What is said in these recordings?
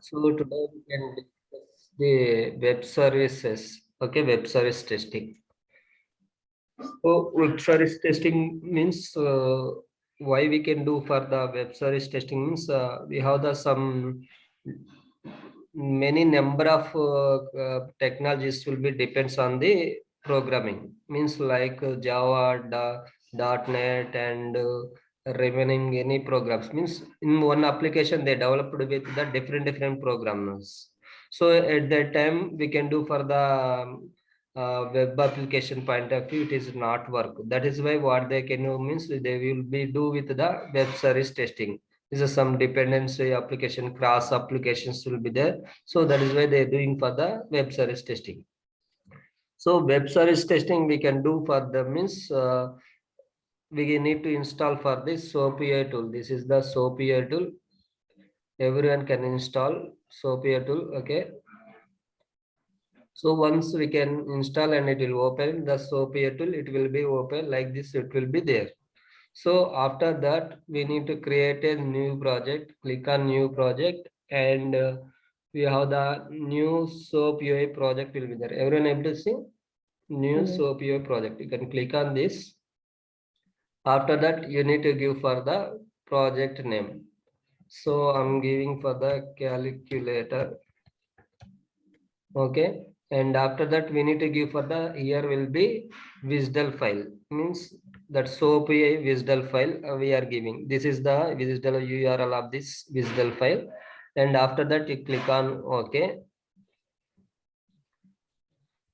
So today we can discuss the web services. Okay, web service testing. So web service testing means why we can do for the web service testing means we have the some many number of technologies will be depends on the programming means like Java, .NET and remaining any programs means in one application they developed with the different programmers. So at that time we can do for the web application point of view it is not work. That is why what they can do means they will be do with the web service testing. This is some dependency application, cross applications will be there. So that is why they're doing for the web service testing. So web service testing we can do for the means we need to install for this SOAP AI tool. This is the SOAP AI tool. Everyone can install SOAP AI tool. Okay. So once we can install and it will open the SOAP AI tool, it will be open like this. It will be there. So after that, we need to create a new project, click on new project, and we have the new SOAP UI project will be there. Everyone able to see? New SOAP UI project. You can click on this. After that, you need to give for the project name. So I'm giving for the calculator. Okay. And after that, we need to give for the, here will be WSDL file. Means that SOAP AI WSDL file we are giving. This is the WSDL URL of this WSDL file. And after that, you click on OK.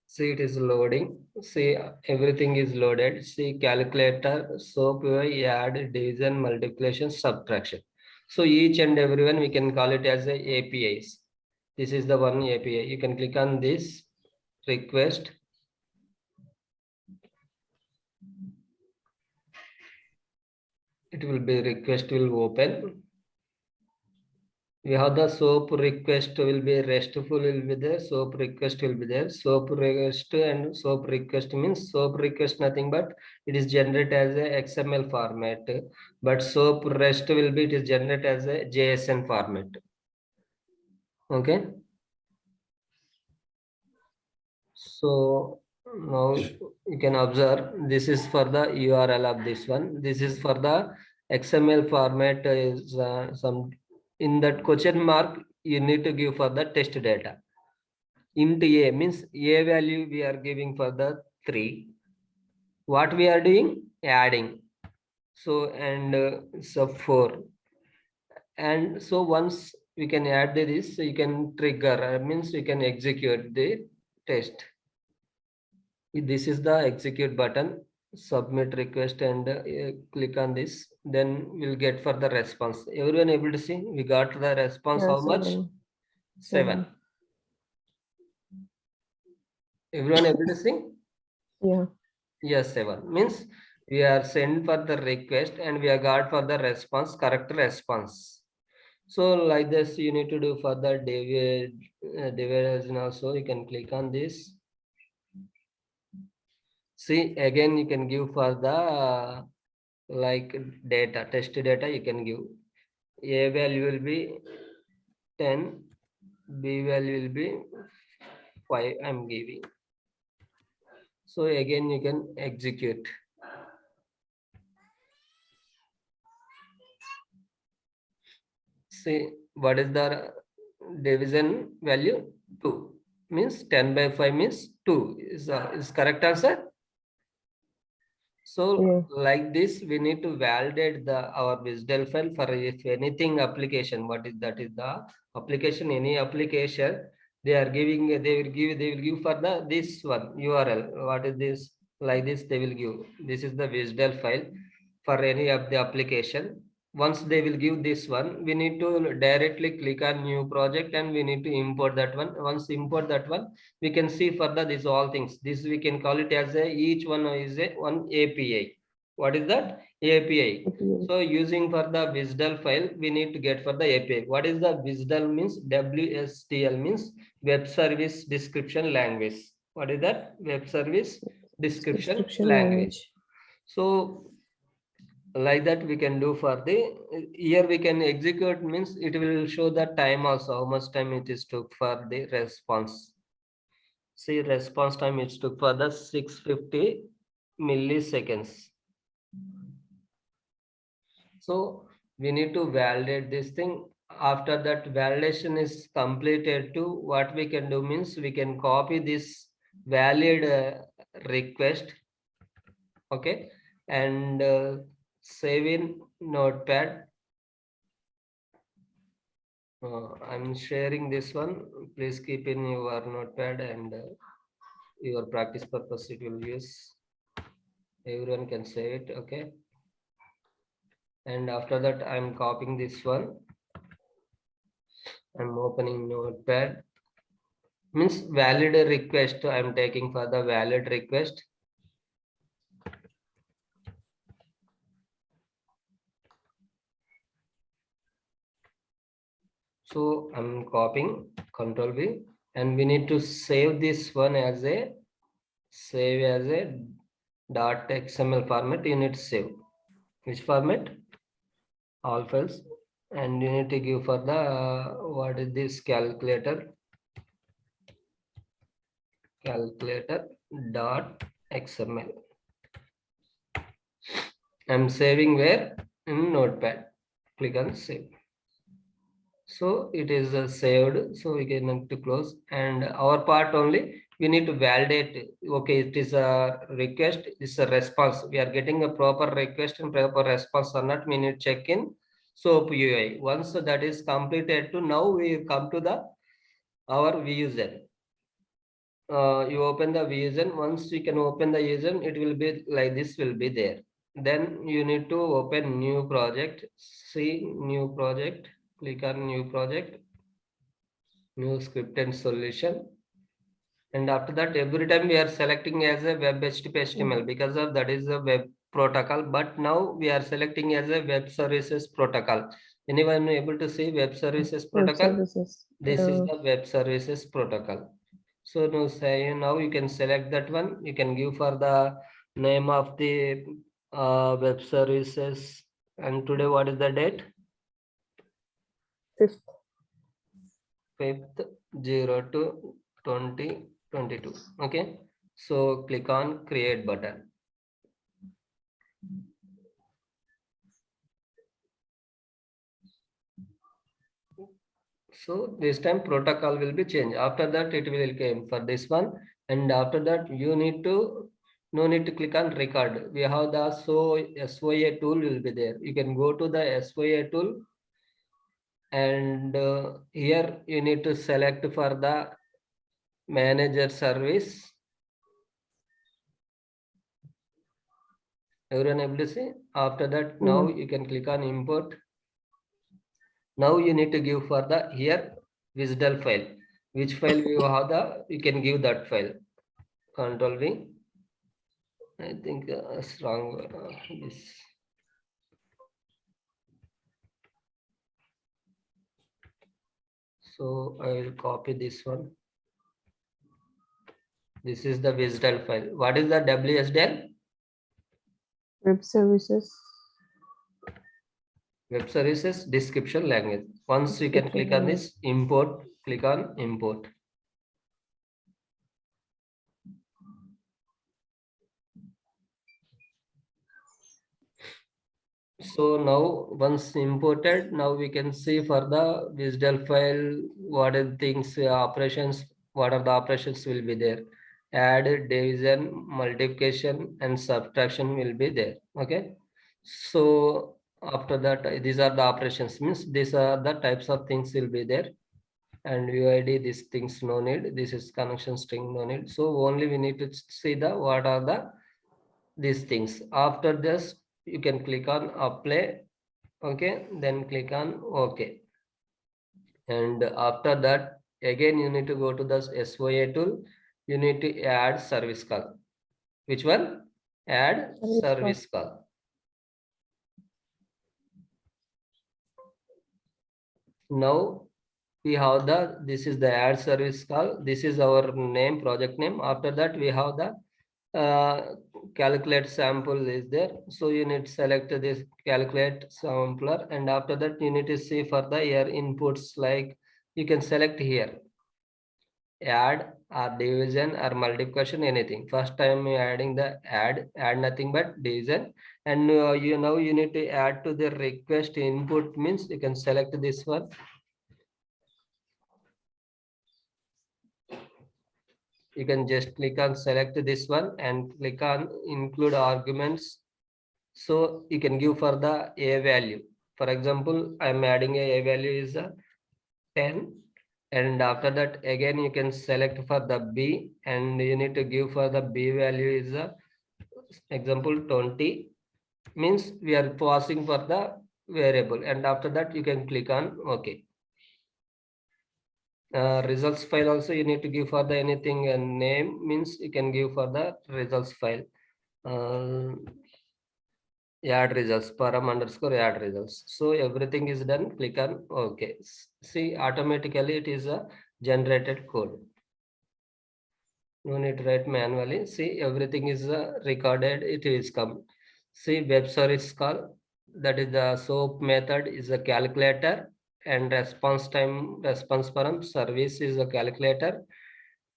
See, it is loading. See, everything is loaded. See, calculator, SOAP UI, add, division, multiplication, subtraction. So each and everyone we can call it as a APIs. This is the one API. You can click on this request. It will be request will open. We have the SOAP request will be RESTful will be there. SOAP request will be there. SOAP request and SOAP request means SOAP request nothing but it is generated as a XML format. But SOAP REST will be it is generated as a JSON format. Okay. So now you can observe this is for the URL of this one. This is for the XML format is some in that question mark you need to give for the test data. Int A means A value we are giving for the 3. What we are doing? Adding. So and sub 4. And so once we can add this, so you can trigger means you can execute the test. This is the execute button, submit request and click on this. Then we'll get for the response. Everyone able to see? We got the response how much? 7. Everyone able to see? Yeah. Yes, 7. Means we are sent for the request and we are got for the response, correct response. So like this you need to do for the division also. You can click on this. See again you can give for the like data, test data you can give. A value will be 10, B value will be 5 I'm giving. So again you can execute. See what is the division value? 2. Means 10 by 5 means 2 is correct answer. So like this, we need to validate our WSDL file for if anything application. What is that? Is the application any application they are giving? They will give for the this one URL. What is this? Like this they will give. This is the WSDL file for any of the application. Once they will give this one, we need to directly click on new project and we need to import that one. Once import that one, we can see further these all things. This we can call it as a each one is a one API. What is that? API. So using for the WSDL file, we need to get for the API. What is the WSDL means? WSDL means Web Service Description Language. What is that? Web Service Description Language. So Like that we can do for the, here we can execute, means it will show the time also, how much time it is took for the response. See, response time it took for the 650 milliseconds. So we need to validate this thing. After that validation is completed, to what we can do means we can copy this valid request, okay, and save in Notepad. I'm sharing this one. Please keep in your Notepad, and your practice purpose it will use. Everyone can save it, okay. And after that, I'm copying this one. I'm opening Notepad. Means valid request. I'm taking for the valid request. So I'm copying Control V, and we need to save this one as a .xml format. You need to save which format? All files, and you need to give for the what is this calculator .xml. I'm saving where? In Notepad. Click on save. So it is saved. So we can need to close, and our part only we need to validate. Okay, it is a request. It's a response. We are getting a proper request and proper response or not. We need to check in SOAP UI. Once that is completed, to now we come to the our VUSN. You open the VUSN. Once you can open the VUSN, it will be like this. Will be there. Then you need to open new project. See new project. Click on new project, new script and solution. And after that, every time we are selecting as a web HTTP HTML, because of that is a web protocol. But now we are selecting as a web services protocol. Anyone able to see web services Web protocol? services. This is the web services protocol. So now you can select that one. You can give for the name of the web services. And today, what is the date? 5th. 5th 02 2022. Okay. So click on create button. So this time protocol will be changed. After that, it will came for this one. And after that, you need to, no need to click on record. We have the SOA tool will be there. You can go to the SOA tool, and here you need to select for the manager service. Everyone able to see? After that, now you can click on import. Now you need to give for the here WSDL file. Which file you have the, you can give that file. Control V. I think it's wrong. This. So I will copy this one. This is the WSDL file. What is the WSDL? Web services. Web services description language. Once you can click on this import, click on import. So now once imported, now we can see for the WSDL file what are the things, operations, what are the operations will be there. Add, division, multiplication, and subtraction will be there. Okay. So after that, these are the operations, means these are the types of things will be there. And UID, these things no need. This is connection string no need. So only we need to see the what are the these things. After this, you can click on apply. Okay, then click on OK. And after that, again you need to go to the SOA tool. You need to add service call. Which one? Add service call. Now we have the, this is the add service call. This is our name, project name. After that, we have the calculate sample is there. So you need to select this calculate sampler, and after that you need to see for the here inputs, like you can select here add or division or multiplication, anything. First time you adding the add nothing but division, and you now you need to add to the request input, means you can select this one. You can just click on select this one and click on include arguments. So you can give for the a value. For example, I'm adding a value is a 10, and after that again you can select for the b, and you need to give for the b value is a example 20, means we are passing for the variable, and after that you can click on OK. Results file also you need to give for the anything, and name means you can give for the results file. uh, Add results, param underscore add results. So everything is done, click on OK. See, automatically it is a generated code. No need to write manually. See, everything is recorded, it is come. See, web service call, that is the SOAP method is a calculator, and response time, response param service is a calculator.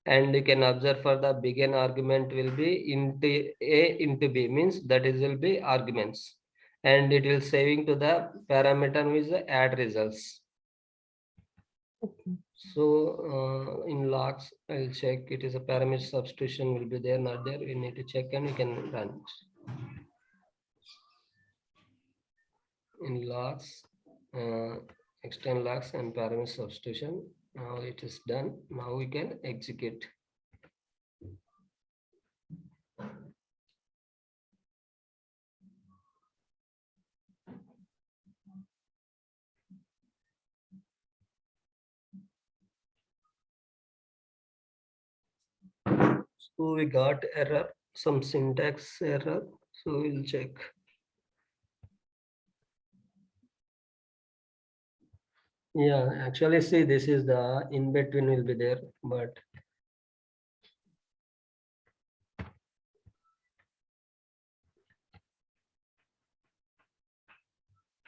And you can observe for the begin argument will be into a into b, means that is will be arguments, and it will saving to the parameter with the add results. Okay. So in logs I'll check it is a parameter substitution will be there, not there, we need to check and we can run it. In logs, extend logs and parameter substitution, now it is done. Now we can execute. So we got error, some syntax error. So we'll check. Yeah, actually, see, this is the in between will be there, but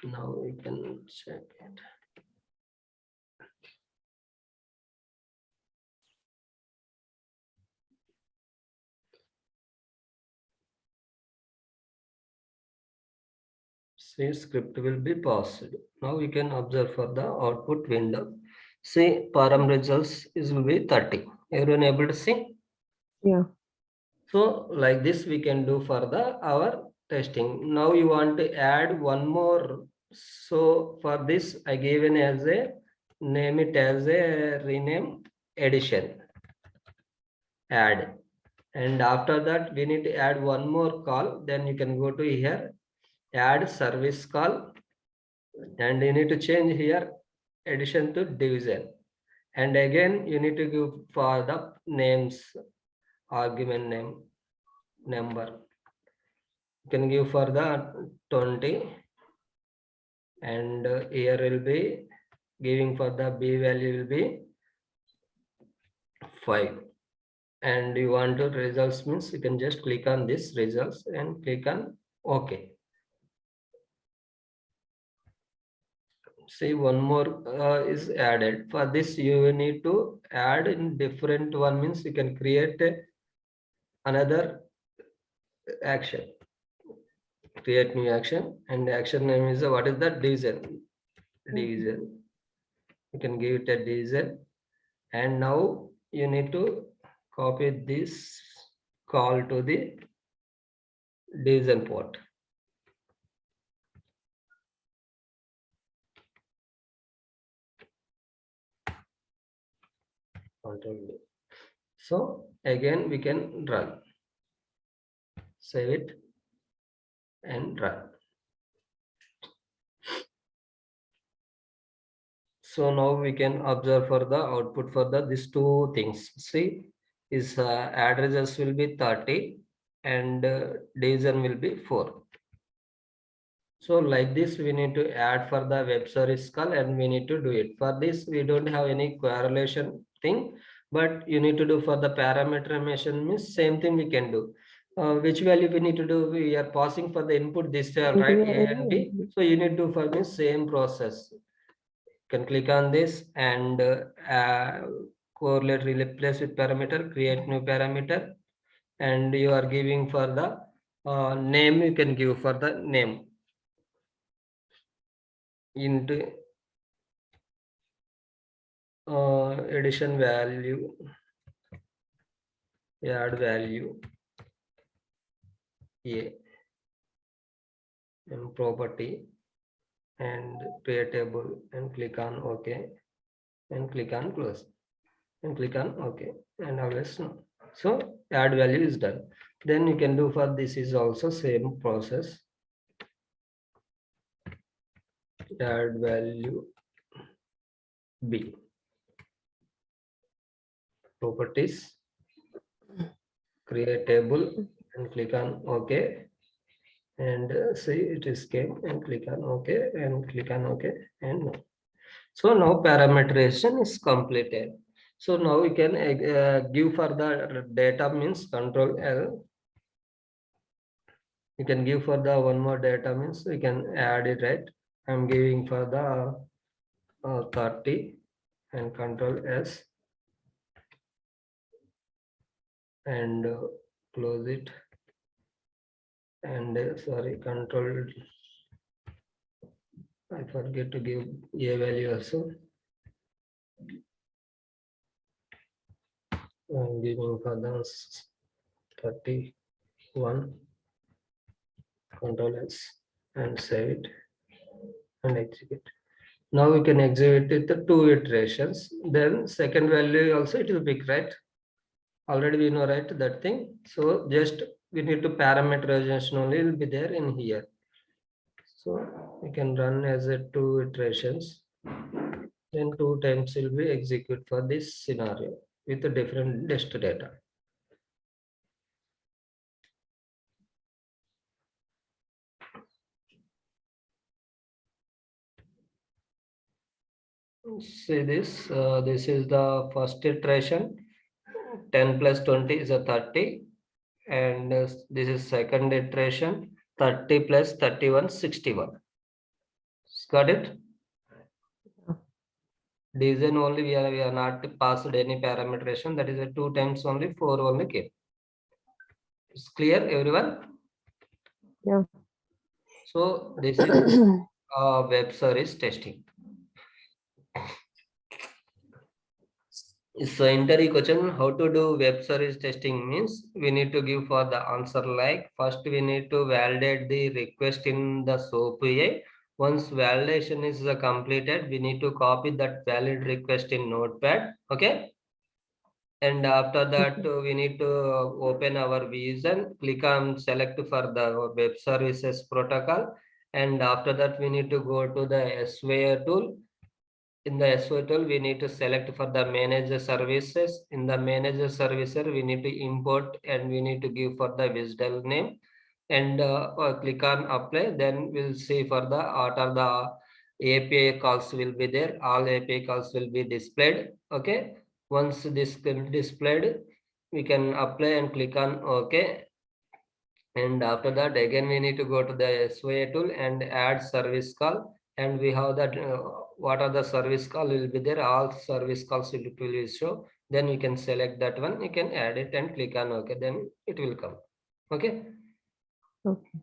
now we can check it. See, script will be paused. Now we can observe for the output window. See, param results is will be 30. Everyone able to see? Yeah. So like this we can do for the our testing. Now you want to add one more. So for this I given as a name it as a rename addition add, and after that we need to add one more call. Then you can go to here add service call, and you need to change here addition to division, and again you need to give for the names argument name number. You can give for the 20, and here will be giving for the b value will be 5, and you want to results, means you can just click on this results and click on OK. See, one more is added. For this you need to add in different one, means you can create another action, create new action, and the action name is what is the division. Division, you can give it a division, and now you need to copy this call to the division port. So again we can run, save it and run. So now we can observe for the output for the these two things. See, is add results will be 30 and division will be 4. So like this we need to add for the web service call, and we need to do it. For this we don't have any correlation thing, but you need to do for the parameter measurement, means same thing we can do. which value we need to do? We are passing for the input this right, A and B. So you need to for the same process. You can click on this and correlate, replace with parameter, create new parameter, and you are giving for the name. You can give for the name into addition value, add value A and property and create table and click on OK and click on close and click on OK and always no. So add value is done. Then you can do for this is also same process. Add value B, properties, create table and click on OK and see it is came and click on OK and click on OK and no. So now parameterization is completed. So now we can give for the data means control L. You can give for the one more data means we can add it, right? I'm giving for the 30 and control S and close it and sorry, control, I forget to give A value also. I'm giving for the 31, control S and save it and execute. Now we can execute it the 2 iterations. Then second value also it will pick, right? Already we know, right, that thing. So just we need to parameterization only will be there in here. So we can run as a 2 iterations. Then 2 times will be execute for this scenario with a different test data. See this, this is the first iteration. 10 plus 20 is a 30. And this is second iteration. 30 plus 31, 61. Got it? Design only we are not passed any parameterization. That is a 2 times only 4 only came. It's clear, everyone? Yeah. So this is web service testing. So interview question, how to do web service testing means we need to give for the answer like first we need to validate the request in the SOAP AI. Once validation is completed, we need to copy that valid request in Notepad. Okay. And after that, we need to open our vision, click on select for the web services protocol. And after that, we need to go to the SWA tool. In the SWA tool, we need to select for the manager services. In the manager services, we need to import and we need to give for the WSDL name and click on apply. Then we'll see for the what are the API calls will be there. All API calls will be displayed. Okay. Once this can displayed, we can apply and click on OK. And after that, again, we need to go to the SOA tool and add service call. And we have that what are the service call will be there. All service calls will show. Then we can select that one. You can add it and click on OK. Then it will come. Okay. Okay.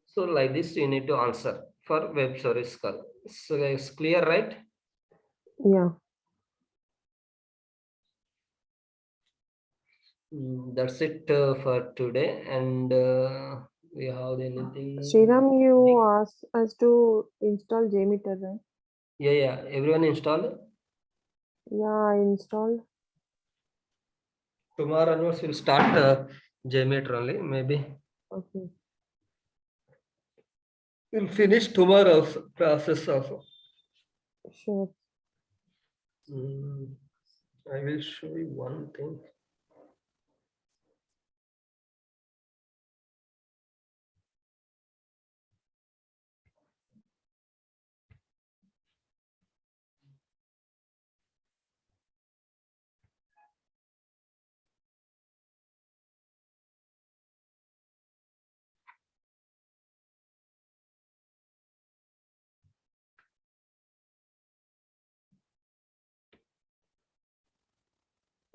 So like this, you need to answer for web service call. So it's clear, right? Yeah. That's it for today. And we have anything? Sriram, you asked us to install JMeter, right? Yeah. Everyone installed? Yeah, I installed. Tomorrow onwards we'll start JMeter only, maybe. Okay. We'll finish tomorrow's process also. Sure. I will show you one thing.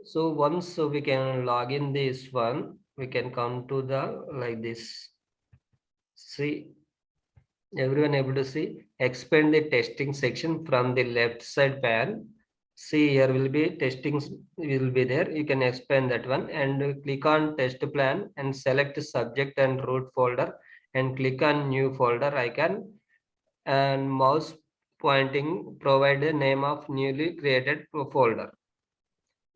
So once we can log in this one, we can come to the like this. See, everyone able to see? Expand the testing section from the left side pan. See, here will be testing will be there. You can expand that one and click on test plan and select subject and root folder and click on new folder icon and mouse pointing provide the name of newly created folder.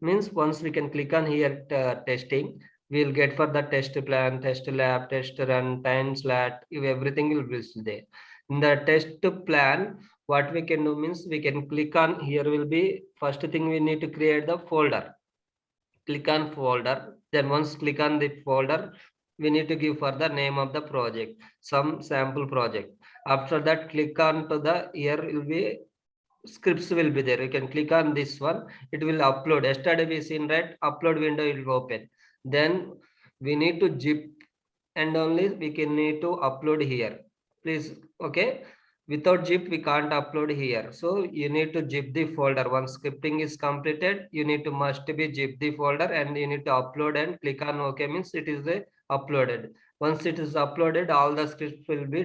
Means once we can click on here testing, we'll get for the test plan, test lab, test run, time slot, everything will be there. In the test plan, what we can do means we can click on here will be first thing we need to create the folder. Click on folder. Then once click on the folder, we need to give for the name of the project, some sample project. After that, click on to the here will be scripts will be there. You can click on this one, it will upload. Yesterday we seen, right? Upload window will open. Then we need to zip and only we can need to upload here, please. Okay, without zip we can't upload here, so you need to zip the folder. Once scripting is completed, you need to must be zip the folder and you need to upload and click on okay, means it is uploaded. Once it is uploaded, all the scripts will be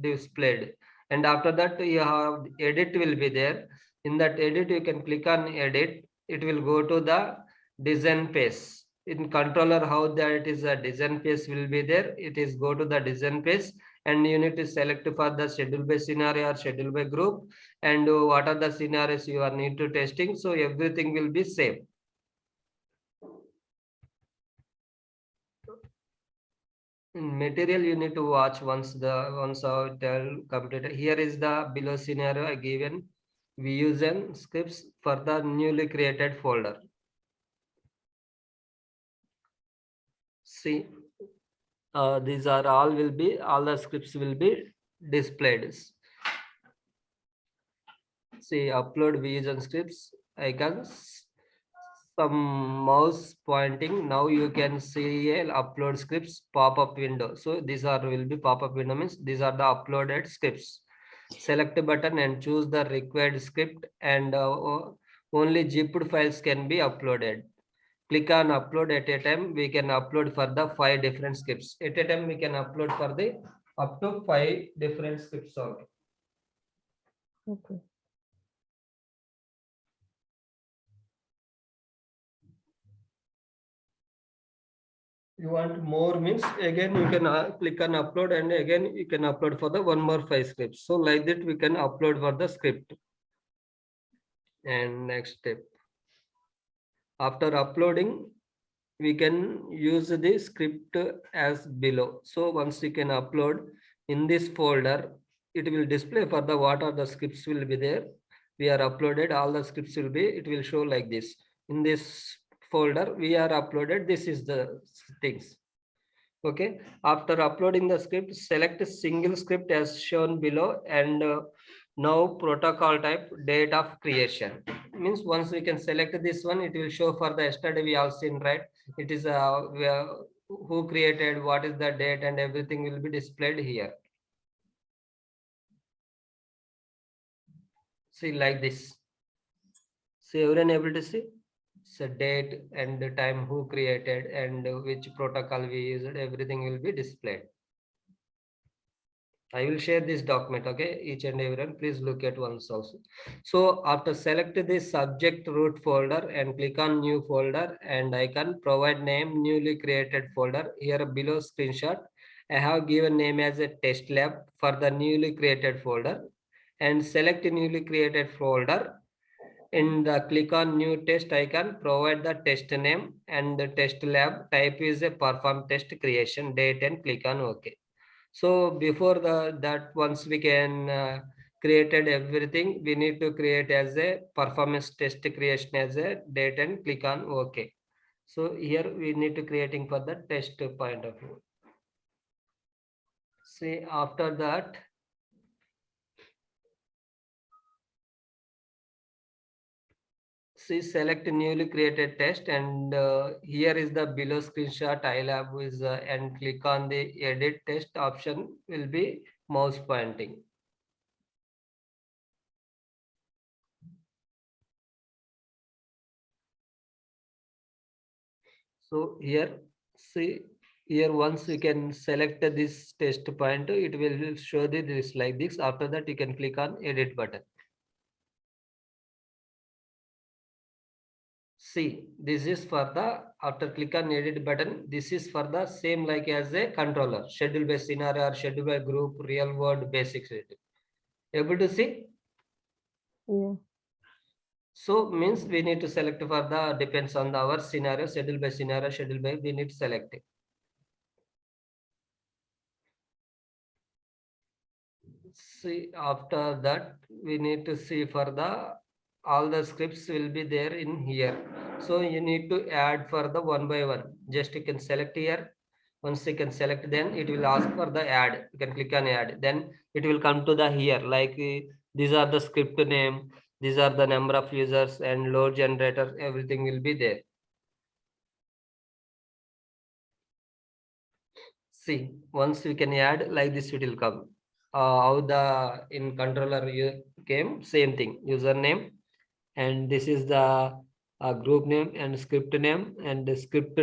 displayed. And after that you have edit will be there. In that edit you can click on edit, it will go to the design page. In controller how that is a design page will be there, it is go to the design page and you need to select for the schedule by scenario or schedule by group and what are the scenarios you are need to testing, so everything will be same. In material you need to watch once our tell completed. Here is the below scenario I given. We use an scripts for the newly created folder. See, these are all the scripts will be displayed. See, upload vision scripts icons, some mouse pointing. Now you can see a upload scripts pop-up window. So these are will be pop-up window, means these are the uploaded scripts. Select a button and choose the required script and only zipped files can be uploaded. Click on upload at a time. We can upload for the 5 different scripts. At a time we can upload for the up to 5 different scripts only. Okay. You want more means again you can click on upload and again you can upload for the one more 5 scripts. So like that we can upload for the script. And next step, after uploading we can use the script as below. So once you can upload in this folder, it will display for the what are the scripts will be there. We are uploaded, all the scripts will be, it will show like this. In this folder we are uploaded, this is the things. Okay, after uploading the script, select a single script as shown below and now protocol type date of creation. Means once we can select this one, it will show for the yesterday we have seen, right? It is who created, what is the date and everything will be displayed here. See like this. See, everyone able to see? So date and the time who created and which protocol we used, everything will be displayed. I will share this document, okay? Each and everyone, please look at once also. So after select the subject root folder and click on new folder and I can provide name newly created folder. Here below screenshot, I have given name as a test lab for the newly created folder and select newly created folder. In the click on new test icon, provide the test name and the test lab type is a perform test creation date and click on OK. So before that once we can created everything, we need to create as a performance test creation as a date and click on OK. So here we need to creating for the test point of view. See, after that, see, select newly created test and here is the below screenshot iLab is and click on the edit test option will be mouse pointing. So here, see, here once you can select this test point, it will show this like this. After that, you can click on edit button. See, this is for the, after click on edit button, this is for the same like as a controller, schedule by scenario or schedule by group, real world basic schedule. Able to see? Yeah. So means we need to select for the, depends on our scenario, schedule by scenario, schedule by, we need to select it. See, after that, we need to see for the, all the scripts will be there in here. So you need to add for the one by one. Just you can select here. Once you can select, then it will ask for the add. You can click on add. Then it will come to the here. Like these are the script name. These are the number of users and load generator. Everything will be there. See, once you can add like this, it will come. How the in controller you came, same thing, username, and this is the group name and script name and the script